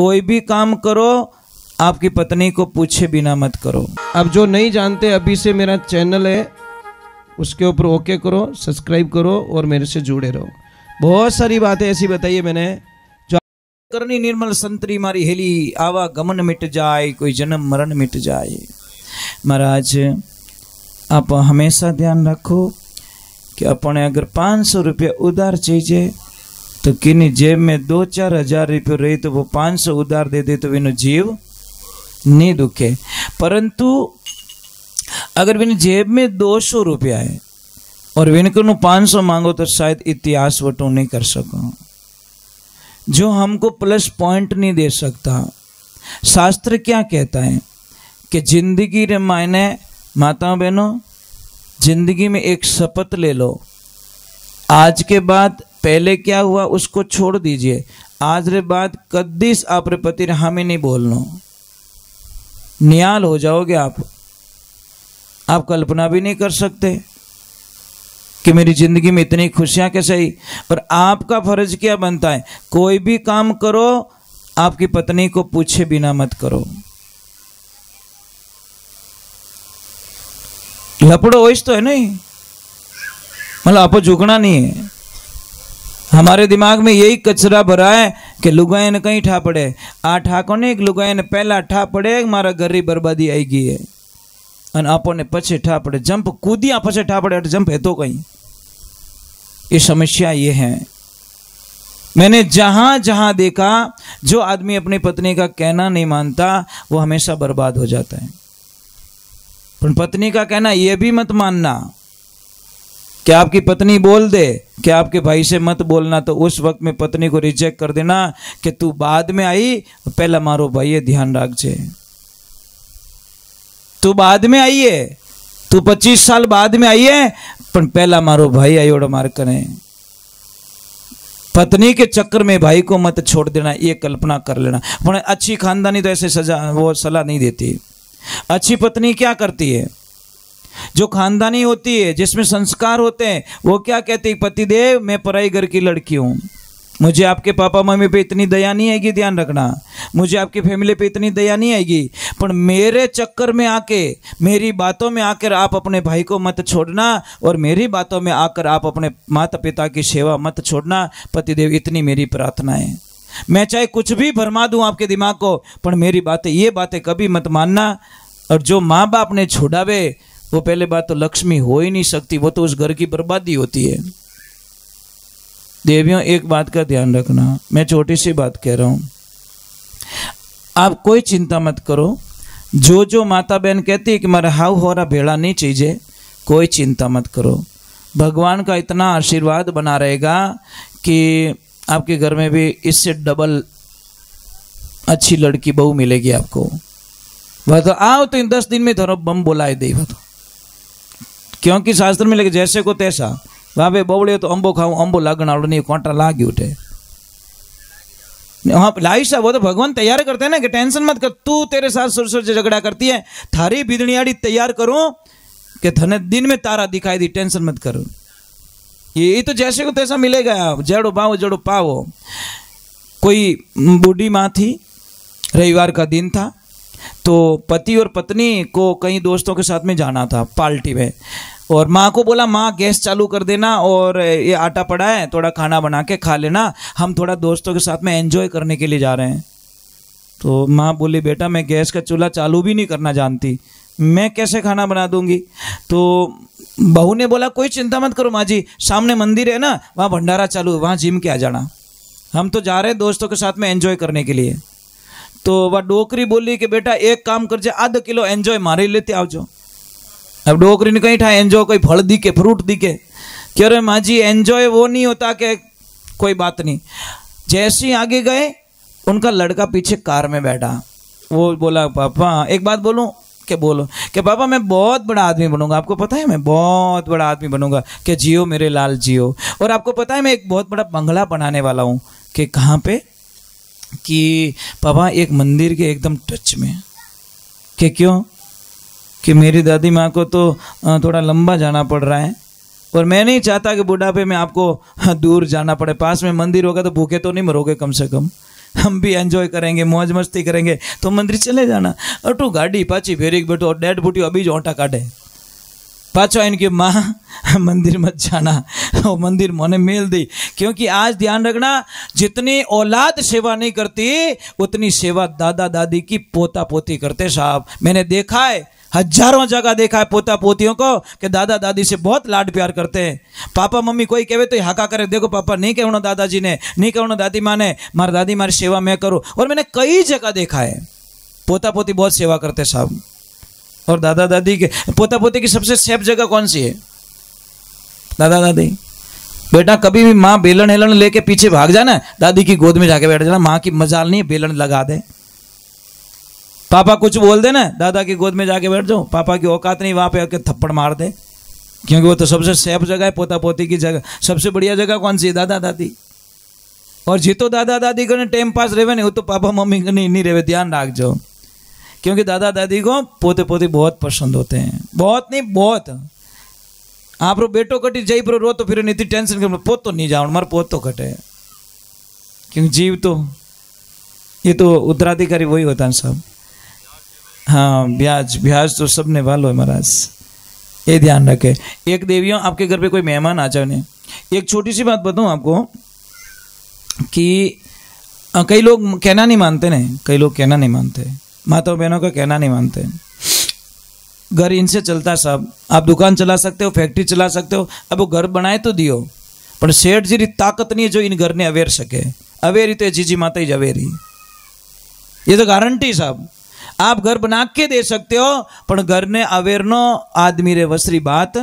कोई भी काम करो आपकी पत्नी को पूछे बिना मत करो। अब जो नहीं जानते, अभी से मेरा चैनल है उसके ऊपर ओके करो, सब्सक्राइब करो और मेरे से जुड़े रहो। बहुत सारी बातें ऐसी बताई है मैंने जो करनी निर्मल संतरी मारी हेली आवा गमन मिट जाए, कोई जन्म मरण मिट जाए। महाराज आप हमेशा ध्यान रखो कि अपने अगर 500 रुपया उधार चाहिए तो किन्नी जेब में 2-4 हज़ार रुपये रही तो वो 500 उधार दे दे तो विनो जीव नहीं दुखे। परंतु अगर विन जेब में 200 रुपया है और विनकर 500 मांगो तो शायद इतिहास वटो नहीं कर सको, जो हमको प्लस पॉइंट नहीं दे सकता। शास्त्र क्या कहता है कि जिंदगी रे मायने माताओं बहनों जिंदगी में एक शपथ ले लो, आज के बाद पहले क्या हुआ उसको छोड़ दीजिए, आज रे बाद कद्दीस आप रे पति रे हमें नहीं बोलना। निहाल हो जाओगे आप कल्पना भी नहीं कर सकते कि मेरी जिंदगी में इतनी खुशियां कैसे आई। पर आपका फर्ज क्या बनता है, कोई भी काम करो आपकी पत्नी को पूछे बिना मत करो। लपड़ो वैस तो है नहीं, मतलब आपको झुकना नहीं है। हमारे दिमाग में यही कचरा भरा है कि लुगाई ने कहीं ठा पड़े, आ ठाको ने एक लुगाई ने पहला ठा पड़े मारा घर री बर्बादी आई गई है, और आपो ने पछे ठा पड़े, जंप कूदिया पछे ठा पड़े, जंप है तो कहीं। ये समस्या ये है। मैंने जहां जहां देखा जो आदमी अपनी पत्नी का कहना नहीं मानता वो हमेशा बर्बाद हो जाता है। पर पत्नी का कहना ये भी मत मानना कि आपकी पत्नी बोल दे कि आपके भाई से मत बोलना, तो उस वक्त में पत्नी को रिजेक्ट कर देना कि तू बाद में आई, पहला मारो भाई ये ध्यान रख जे, तू बाद में आई है, तू 25 साल बाद में आई है, पर पहला मारो भाई आयोड़ मार करे। पत्नी के चक्कर में भाई को मत छोड़ देना, ये कल्पना कर लेना। पर अच्छी खानदानी तो ऐसे सजा वो सलाह नहीं देती। अच्छी पत्नी क्या करती है, जो खानदानी होती है जिसमें संस्कार होते हैं, वो क्या कहती है, पतिदेव मैं पराई घर की लड़की हूं, मुझे आपके पापा मम्मी पे इतनी दया नहीं आएगी, ध्यान रखना, मुझे आपकी फैमिली पे इतनी दया नहीं आएगी, पर मेरे चक्कर में आके मेरी बातों में आकर आप अपने भाई को मत छोड़ना और मेरी बातों में आकर आप अपने माता पिता की सेवा मत छोड़ना। पतिदेव इतनी मेरी प्रार्थना है, मैं चाहे कुछ भी भरमा दूं आपके दिमाग को, पर मेरी बातें ये बातें कभी मत मानना। और जो माँ बाप ने छोड़ावे वो पहले बात तो लक्ष्मी हो ही नहीं सकती, वो तो उस घर की बर्बादी होती है। देवियों एक बात का ध्यान रखना, मैं छोटी सी बात कह रहा हूं, आप कोई चिंता मत करो। जो माता बहन कहती है कि मेरा हाउ हो रहा भेड़ा नहीं चाहिए, कोई चिंता मत करो। भगवान का इतना आशीर्वाद बना रहेगा कि आपके घर में भी इससे डबल अच्छी लड़की बहू मिलेगी आपको। वह तो आओ तो इन 10 दिन में धरो बम बोलाए दे, तो क्योंकि शास्त्र में लगे जैसे को तैसा, वहां पे बोले तो अंबो खाऊं अंबो लगना नहीं, कांटा लागी उठे। हाँ लाइशा वो तो भगवान तैयार करते हैं ना कि टेंशन मत कर, तू तेरे साथ सुर से झगड़ा करती है, थारी बिदनियाड़ी तैयार करो कि धने दिन में तारा दिखाई दी, टेंशन मत करो। ये तो जैसे को तैसा मिलेगा, जड़ो पाओ। कोई बूढ़ी माँ थी, रविवार का दिन था, तो पति और पत्नी को कहीं दोस्तों के साथ में जाना था पार्टी में, और माँ को बोला माँ गैस चालू कर देना और ये आटा पड़ा है थोड़ा खाना बना के खा लेना, हम थोड़ा दोस्तों के साथ में एंजॉय करने के लिए जा रहे हैं। तो माँ बोली बेटा मैं गैस का चूल्हा चालू भी नहीं करना जानती, मैं कैसे खाना बना दूंगी। तो बहू ने बोला कोई चिंता मत करो माँ जी, सामने मंदिर है ना, वहाँ भंडारा चालू है, वहाँ जिम के आ जाना, हम तो जा रहे हैं दोस्तों के साथ में एंजॉय करने के लिए। तो वह डोकरी बोली कि बेटा एक काम कर जा, आधा किलो एंजॉय मारे लेते आओ जो। अब डोकरी ने कहीं ठा एंजॉय कोई फल दिखे फ्रूट दिखे, कह रहे माँ जी एंजॉय वो नहीं होता कि कोई बात नहीं। जैसे ही आगे गए उनका लड़का पीछे कार में बैठा, वो बोला पापा एक बात बोलूं, कि बोलो कि पापा मैं बहुत बड़ा आदमी बनूंगा, आपको पता है मैं बहुत बड़ा आदमी बनूंगा, कि जियो मेरे लाल जियो, और आपको पता है मैं एक बहुत बड़ा बंगला बनाने वाला हूँ। कि कहाँ पे, कि पापा एक मंदिर के एकदम टच में। कि क्यों, कि मेरी दादी माँ को तो थोड़ा लंबा जाना पड़ रहा है, और मैं नहीं चाहता कि बुढ़ापे में आपको दूर जाना पड़े, पास में मंदिर होगा तो भूखे तो नहीं मरोगे कम से कम। हम भी एंजॉय करेंगे, मौज मस्ती करेंगे, तो मंदिर चले जाना। अटू गाड़ी पाची फेरी बैठो, डेड बूटी अभी जो ओटा काटे पाचो इनकी माँ मंदिर मत जाना, वो मंदिर मोने मेल दी। क्योंकि आज ध्यान रखना, जितनी औलाद सेवा नहीं करती उतनी सेवा दादा दादी की पोता पोती करते साहब। मैंने देखा है, हजारों जगह देखा है पोता पोतियों को कि दादा दादी से बहुत लाड प्यार करते हैं। पापा मम्मी कोई कहे तो हाका करे, देखो पापा नहीं कहना दादाजी ने, नहीं कहना दादी माँ ने, मारी दादी मारी सेवा मैं करूँ। और मैंने कई जगह देखा है पोता पोती बहुत सेवा करते साहब। और दादा दादी के पोता पोती की सबसे सेफ जगह कौन सी है? दादा दादी। बेटा कभी भी माँ बेलन हेलन लेके पीछे भाग जाना, दादी की गोद में जाके बैठ जाना। माँ की मजाल नहीं है, बेलन लगा दे। पापा कुछ बोल दे ना, दादा की गोद में जाके बैठ जाओ, पापा की औकात नहीं, वहां पे आके थप्पड़ मार दे। क्योंकि वो तो सबसे सेफ जगह है पोता पोती की जगह। सबसे बढ़िया जगह कौन सी है? दादा दादी। और जितो दादा दादी को टाइम पास रहे नहीं, वो तो पापा मम्मी को नहीं रहे, ध्यान रख जाओ। क्योंकि दादा दादी को पोते पोती बहुत पसंद होते हैं, बहुत नहीं बहुत। आप रो बेटो कटी जई पर रो तो फिर नहीं टेंशन कर, पोत तो नहीं जाओ मार पोत तो कटे। क्योंकि जीव तो ये तो उत्तराधिकारी वही होता है सब। हाँ, ब्याज ब्याज तो सबने वालो है महाराज, ये ध्यान रखे। एक देवियों आपके घर पे कोई मेहमान आ जाए, एक छोटी सी बात बताऊं आपको कि कई लोग कहना नहीं मानते ने, कई लोग कहना नहीं मानते, माताओं बहनों का कहना नहीं मानते। घर इनसे चलता साहब। आप दुकान चला सकते हो, फैक्ट्री चला सकते हो, अब वो घर बनाए तो दियो, पर सेठ जी ताकत नहीं है जो इन घर ने अवेर सके। अवेरी तो जीजी माता ही अवेरी, ये तो गारंटी साहब। आप घर बना के दे सकते हो, पर घर ने अवेरनो आदमी रे वसरी बात।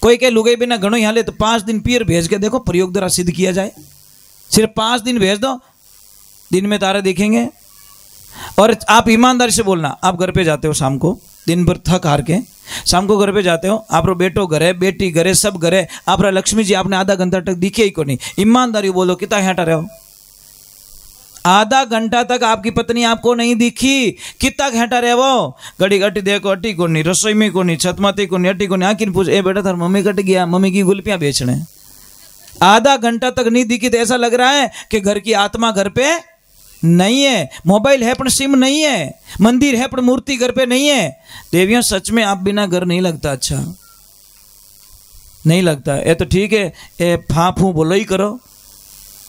कोई कहे लुगाई बिना घणो यहाँ ले तो 5 दिन पियर भेज के देखो, प्रयोग द्वारा सिद्ध किया जाए। सिर्फ 5 दिन भेज दो, दिन में तारे दिखेंगे। और आप ईमानदारी से बोलना, आप घर पे जाते हो शाम को, दिन भर थक हार के शाम को घर पे जाते हो, आप रो बेटो घरे, बेटी घरे, सब घरे, आप रा लक्ष्मी जी आपने आधा घंटा तक दिखे ही को नहीं। ईमानदारी बोलो, कितना हेटा रहे हो? आधा घंटा तक आपकी पत्नी आपको नहीं दिखी, कितना घंटा रहे वो? घड़ी घटी देखो, अटी को नहीं, रसोई में को नहीं, छतमाती को नहीं, अटी को नहीं। आखिर पूछ, ए बेटा थार मम्मी कट गया, मम्मी की गुल्फियां बेचने। आधा घंटा तक नहीं दिखी तो ऐसा लग रहा है कि घर की आत्मा घर पे नहीं है। मोबाइल है पर सिम नहीं है, मंदिर है पर मूर्ति घर पे नहीं है। देवियों सच में आप बिना घर नहीं लगता, अच्छा नहीं लगता। ये तो ठीक है, ये फा फू बोलो ही करो,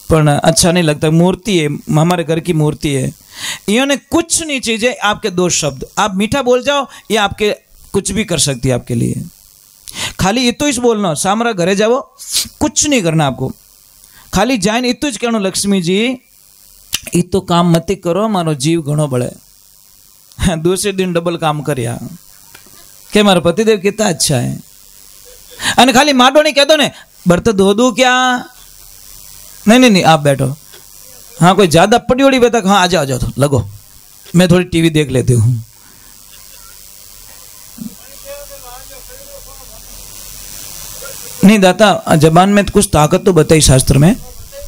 पर अच्छा नहीं लगता। मूर्ति है, हमारे घर की मूर्ति है। इन्होंने कुछ नहीं चीजें, आपके 2 शब्द आप मीठा बोल जाओ, ये आपके कुछ भी कर सकती है आपके लिए। खाली इतो ही बोलना, सामरा घरे जाओ, कुछ नहीं करना आपको, खाली जाइन इतो ही कहना, लक्ष्मी जी इतो काम मत करो, मारो जीव घणो बड़े। दूसरे दिन डबल काम करया के मारो पतिदेव कितना अच्छा है। अने खाली माडो नहीं कह दो ने, बर्तन धो दूं क्या? नहीं नहीं नहीं, आप बैठो। हाँ, कोई ज्यादा पड़ी उड़ी बेटा, हाँ आ जाओ तो लगो, मैं थोड़ी टीवी देख लेती हूँ। नहीं दाता, जबान में कुछ ताकत तो बताई शास्त्र में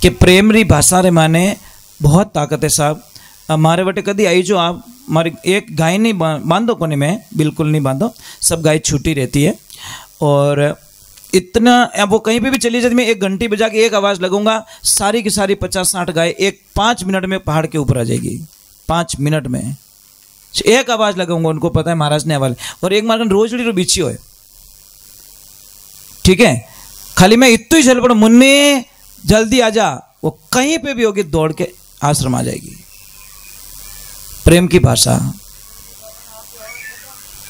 कि प्रेम री भाषा रे माने बहुत ताकत है साहब। हमारे बटे कदी आई जो आप हमारी एक गाय नहीं बांधो कोने में, बिल्कुल नहीं बांधो, सब गाय छूटी रहती है। और इतना अब वो कहीं पे भी चली जाती, मैं एक घंटी बजा के एक आवाज़ लगूंगा, सारी की सारी 50-60 गाय एक 5 मिनट में पहाड़ के ऊपर आ जाएगी। 5 मिनट में एक आवाज़ लगाऊंगा, उनको पता है महाराज ने आवाज। और एक मार्गन रोजड़ी रो बिछी हो, ठीक है, खाली मैं इतनी चल पड़ा, मुन्ने जल्दी आ जा, वो कहीं पे भी होगी दौड़ के आश्रम आ जाएगी। प्रेम की भाषा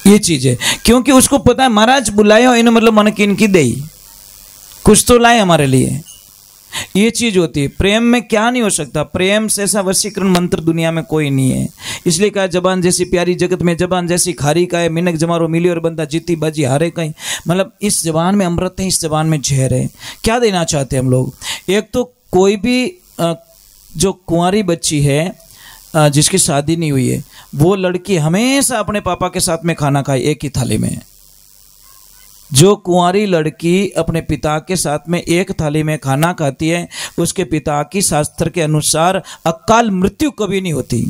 ये चीज है, क्योंकि उसको पता है महाराज बुलाए हो इन्हें, मतलब मन की इनकी दे, कुछ तो लाए हमारे लिए। ये चीज होती है। प्रेम में क्या नहीं हो सकता, प्रेम से ऐसा वशीकरण मंत्र दुनिया में कोई नहीं है। इसलिए कहा जबान जैसी प्यारी जगत में जबान जैसी खारी का है, मिनक जमारो मिली और बंदा जीती बाजी हारे कहीं। मतलब इस जबान में अमृत है, इस जबान में जहर है। क्या देना चाहते हैं हम लोग? एक तो कोई भी जो कुंवारी बच्ची है जिसकी शादी नहीं हुई है, वो लड़की हमेशा अपने पापा के साथ में खाना खाए एक ही थाली में। जो कुंवारी लड़की अपने पिता के साथ में एक थाली में खाना खाती है, उसके पिता की शास्त्र के अनुसार अकाल मृत्यु कभी नहीं होती।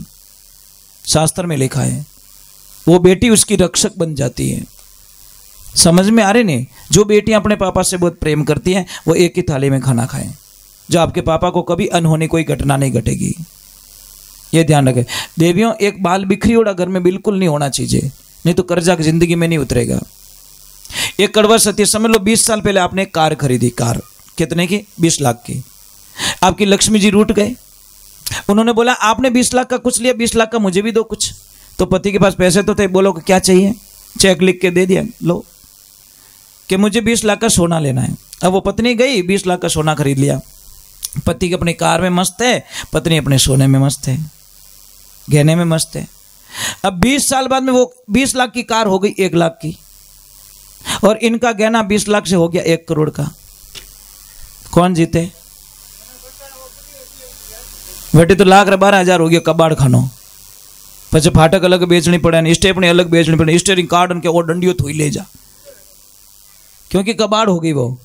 शास्त्र में लिखा है वो बेटी उसकी रक्षक बन जाती है। समझ में आ रही नहीं? जो बेटियां अपने पापा से बहुत प्रेम करती हैं वो एक ही थाली में खाना खाएं, जो आपके पापा को कभी अनहोनी कोई घटना नहीं घटेगी। ये ध्यान रखें देवियों। एक बाल बिखरी हुआ घर में बिल्कुल नहीं होना चाहिए, नहीं तो कर्जा जिंदगी में नहीं उतरेगा। एक कड़वा सत्य समझ लो, 20 साल पहले आपने एक कार खरीदी, कार कितने की? 20 लाख की। आपकी लक्ष्मी जी रूठ गए, उन्होंने बोला आपने 20 लाख का कुछ लिया, 20 लाख का मुझे भी दो कुछ। तो पति के पास पैसे तो थे, बोलो कि क्या चाहिए, चेक लिख के दे दिया, लो कि मुझे 20 लाख का सोना लेना है। अब वो पत्नी गई 20 लाख का सोना खरीद लिया। पति अपनी कार में मस्त है, पत्नी अपने सोने में मस्त है, गहने में मस्त है। अब 20 साल बाद में वो 20 लाख की कार हो गई 1 लाख की, और इनका गहना 20 लाख से हो गया 1 करोड़ का। कौन जीते? बेटे तो 1,12,000 हो गया कबाड़ खानो, પછી फाटक अलग बेचनी पड़े, स्टेपनी अलग बेचनी पड़े, स्टेरिंग कार्ड के वो डंडियो थोड़ी ले जा, क्योंकि कबाड़ हो गई वो।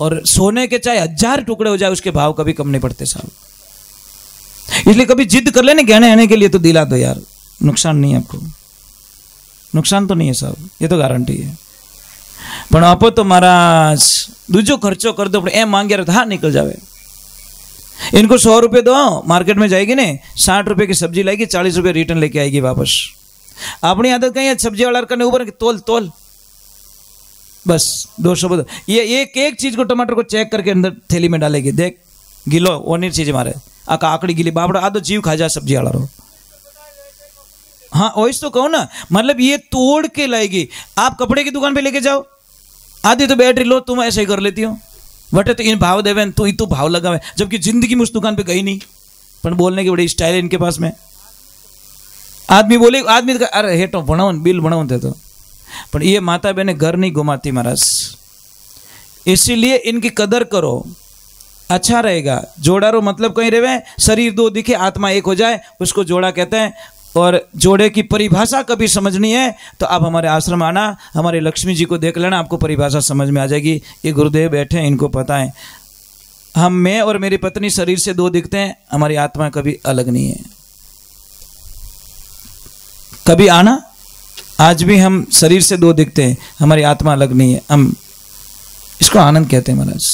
और सोने के चाहे 1000 टुकड़े हो जाए उसके भाव कभी कम नहीं पड़ते साहब। इसलिए कभी जिद कर लेने गहने आने के लिए तो दिला दो यार, नुकसान नहीं है आपको, नुकसान तो नहीं है साहब, ये तो गारंटी है। पण आपो तो महाराज दूजो खर्चो कर दो, एम मांगे तो हाँ निकल जावे। इनको 100 रुपये दो, मार्केट में जाएगी ने 60 रुपये की सब्जी लाएगी, 40 रुपये रिटर्न लेके आएगी वापस। अपनी आदत कहीं है सब्जी वाला करने ऊपर तोल तोल बस 200 ये एक चीज को टमाटर को चेक करके अंदर थैली में डालेगी, देख गिलो ओनी चीज मारे आका आकड़ी गिली बाबड़ा आदो जीव खा जा सब्जी वाला रो। हाँ वही तो कहो ना, मतलब ये तोड़ के लाएगी। आप कपड़े की दुकान पे लेके जाओ, आधी तो बैटरी लो, तुम ऐसे ही कर लेती हो, बटे तो इन भाव देवे तो तू भाव लगावे, जबकि जिंदगी में उस दुकान पे गई नहीं, पर बोलने की बड़ी स्टाइल है इनके पास में। आदमी बोले, आदमी तो अरे हेठो भणाओ बिल भणाओ थे तो, पर ये माता बहने घर नहीं घुमाती महाराज। इसीलिए इनकी कदर करो, अच्छा रहेगा। जोड़ारो मतलब कहीं रहे, शरीर दो दिखे आत्मा एक हो जाए, उसको जोड़ा कहते हैं। और जोड़े की परिभाषा कभी समझनी है तो आप हमारे आश्रम आना, हमारे लक्ष्मी जी को देख लेना, आपको परिभाषा समझ में आ जाएगी। ये गुरुदेव बैठे हैं, इनको पता है। हम, मैं और मेरी पत्नी शरीर से 2 दिखते हैं, हमारी आत्मा कभी अलग नहीं है। कभी आना, आज भी हम शरीर से 2 दिखते हैं, हमारी आत्मा अलग नहीं है। हम इसको आनंद कहते हैं महाराज।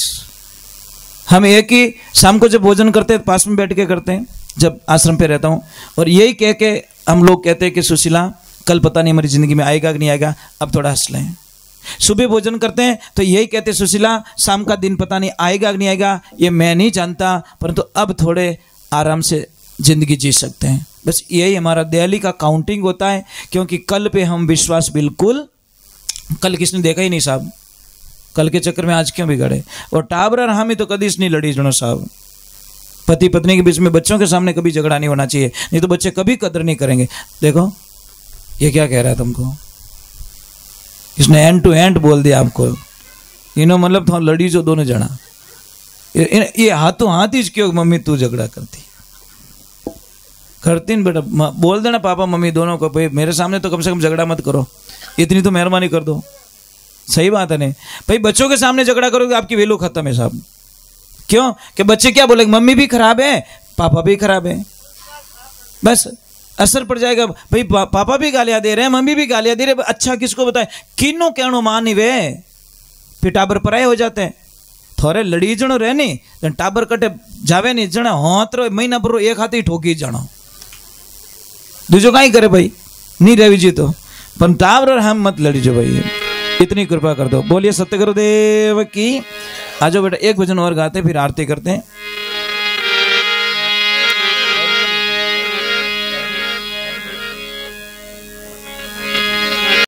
हम एक ही शाम को जब भोजन करते हैं पास में बैठ के करते हैं, जब आश्रम पे रहता हूँ, और यही कह के हम लोग कहते हैं कि सुशीला कल पता नहीं हमारी जिंदगी में आएगा कि नहीं आएगा, अब थोड़ा हंस लें। सुबह भोजन करते हैं तो यही कहते हैं सुशीला शाम का दिन पता नहीं आएगा कि नहीं आएगा, ये मैं नहीं जानता, परंतु अब थोड़े आराम से जिंदगी जी सकते हैं। बस यही हमारा दिवाली का काउंटिंग होता है, क्योंकि कल पे हम विश्वास बिल्कुल, कल किसने देखा ही नहीं साहब, कल के चक्कर में आज क्यों बिगड़े। और टाबर हम ही तो कभी नहीं लड़ी जनो साहब, पति पत्नी के बीच में बच्चों के सामने कभी झगड़ा नहीं होना चाहिए, नहीं तो बच्चे कभी कदर नहीं करेंगे। देखो ये क्या कह रहा है तुमको, इसने एंड टू एंड बोल दिया आपको, इन्हों मतलब थोड़ा लड़ी जो दोनों जना, ये हाथों हाथ ही क्यों मम्मी तू झगड़ा करती न बेटा, बोल देना पापा मम्मी दोनों को, भाई मेरे सामने तो कम से कम झगड़ा मत करो, इतनी तो मेहरबानी कर दो। सही बात है नहीं भाई, बच्चों के सामने झगड़ा करोगे आपकी वैल्यू खत्म है साहब। क्यों कि बच्चे क्या बोलेंगे, मम्मी भी खराब है पापा भी खराब है, बस असर पड़ जाएगा। भाई पापा भी गालियां दे रहे हैं, मम्मी भी गालियां दे रहे हैं, अच्छा किसको बताए, किनो कहनो मान वे, फिर टाबर पराए हो जाते हैं। थोड़े लड़ी जनो रहे नहीं, टाबर कटे जावे नहीं, जना होत रो महीना भर एक हाथ ही ठोकी जानो, दूजो कहीं करे भाई, नहीं रही जी तो, पर टाबर हम मत लड़ी जो भाई, इतनी कृपा कर दो। बोलिए सत्य गुरुदेव की। आ जाओ बेटा, एक भजन और गाते फिर आरती करते हैं।